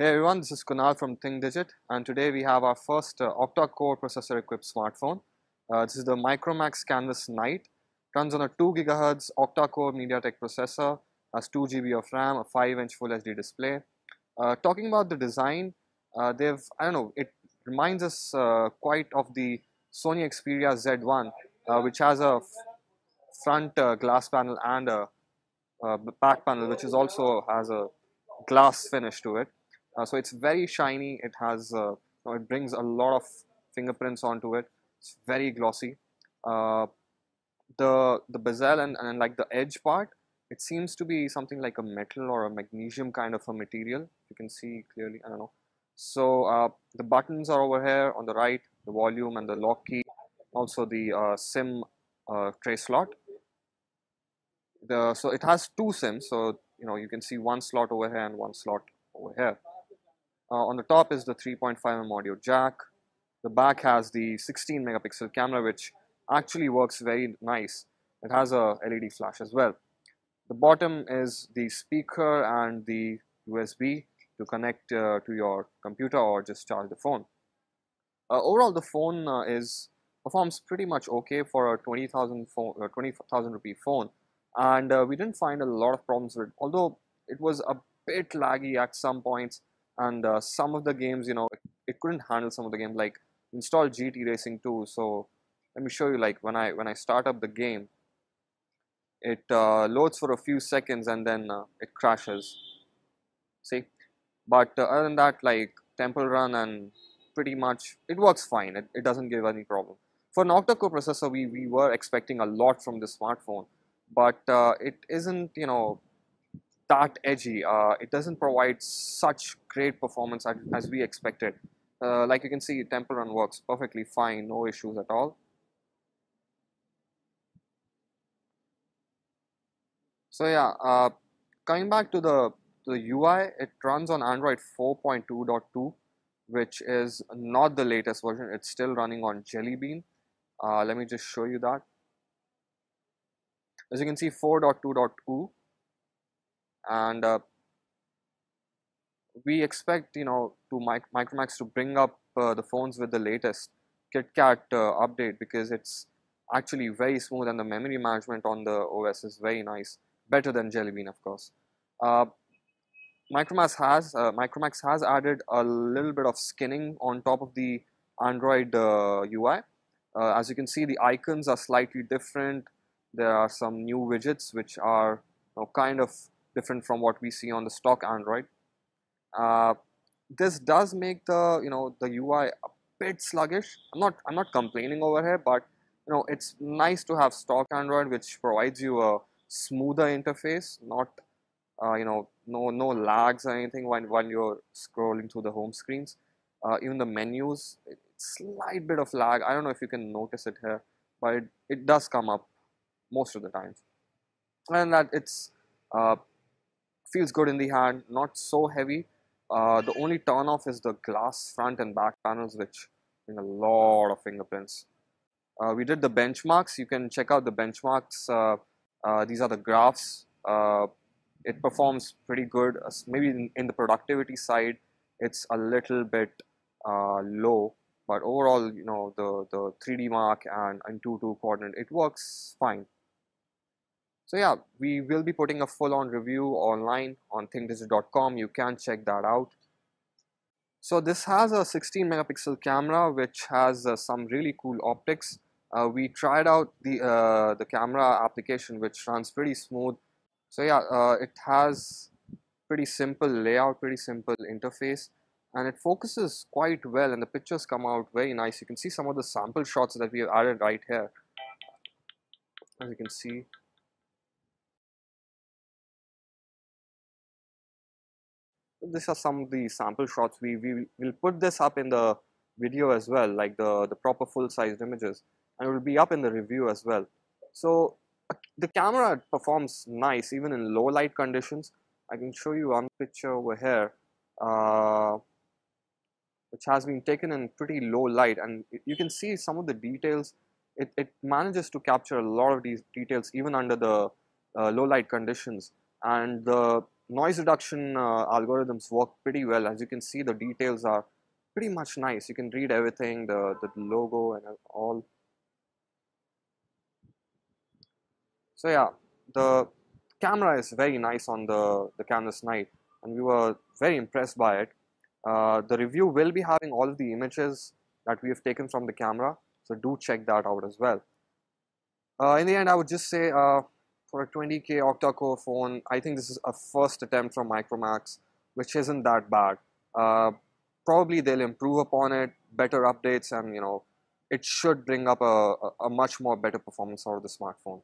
Hey everyone, this is Kunal from ThinkDigit, and today we have our first octa-core processor-equipped smartphone. This is the Micromax Canvas Night. Runs on a 2 GHz octa-core MediaTek processor, has 2 GB of RAM, a 5-inch Full HD display. Talking about the design, it reminds us quite of the Sony Xperia Z1, which has a front glass panel and a back panel, which is also has a glass finish to it. So it's very shiny. It has it brings a lot of fingerprints onto it. It's very glossy. Uh, the bezel and like the edge part, it seems to be something like a metal or a magnesium kind of a material. You can see clearly. I don't know. So the buttons are over here on the right, the volume and the lock key. Also the SIM tray slot. So it has two SIMs. So you can see one slot over here and one slot over here. On the top is the 3.5mm audio jack. The back has the 16 megapixel camera, which actually works very nice. It has a LED flash as well. The bottom is the speaker and the USB to connect to your computer or just charge the phone. Overall, the phone performs pretty much okay for a 20,000 rupee phone, and we didn't find a lot of problems with it. Although it was a bit laggy at some points, and some of the games, it couldn't handle some of the games. Like install GT Racing 2. So let me show you. Like when I start up the game, it loads for a few seconds and then it crashes. See, but other than that, like Temple Run and pretty much it works fine. It doesn't give any problem. For an octa-core processor, we were expecting a lot from this smartphone, but it isn't that edgy. It doesn't provide such great performance as we expected. Like you can see, Temple Run works perfectly fine, no issues at all. So yeah, coming back to the UI, it runs on Android 4.2.2, which is not the latest version. It's still running on Jelly Bean. Let me just show you that. As you can see, 4.2.2, and we expect Micromax to bring up the phones with the latest KitKat update, because it's actually very smooth and the memory management on the OS is very nice, better than Jelly Bean, of course. Uh, Micromax has added a little bit of skinning on top of the Android UI. As you can see, the icons are slightly different. There are some new widgets which are kind of different from what we see on the stock Android. Uh, this does make the UI a bit sluggish. I'm not complaining over here, but it's nice to have stock Android which provides you a smoother interface, not no lags or anything while you're scrolling through the home screens. Even the menus, slight bit of lag. I don't know if you can notice it here, but it does come up most of the time. And that it's feels good in the hand, not so heavy. The only turn off is the glass front and back panels, which bring a lot of fingerprints. We did the benchmarks. You can check out the benchmarks. These are the graphs. It performs pretty good. Maybe in the productivity side, it's a little bit low, but overall, the 3D mark and 2:2 coordinate, it works fine. So yeah, we will be putting a full-on review online on thinkdigit.com. You can check that out. So this has a 16 megapixel camera which has some really cool optics. We tried out the camera application, which runs pretty smooth. So yeah, it has pretty simple layout, pretty simple interface, and it focuses quite well, and the pictures come out very nice. You can see some of the sample shots that we have added right here, as you can see. These are some of the sample shots. We will put this up in the video as well, like the proper full-sized images, and it will be up in the review as well. So the camera performs nice even in low light conditions. I can show you one picture over here, which has been taken in pretty low light, and you can see some of the details. It manages to capture a lot of these details even under the low light conditions, and the noise reduction algorithms work pretty well. As you can see, the details are pretty much nice. You can read everything, the logo and all. So yeah, the camera is very nice on the Canvas Night, and we were very impressed by it. The review will be having all of the images that we have taken from the camera, so do check that out as well. In the end, I would just say for a 20K octa-core phone, I think this is a first attempt from Micromax, which isn't that bad. Uh, Probably they'll improve upon it, better updates, and it should bring up a much more better performance out of the smartphone.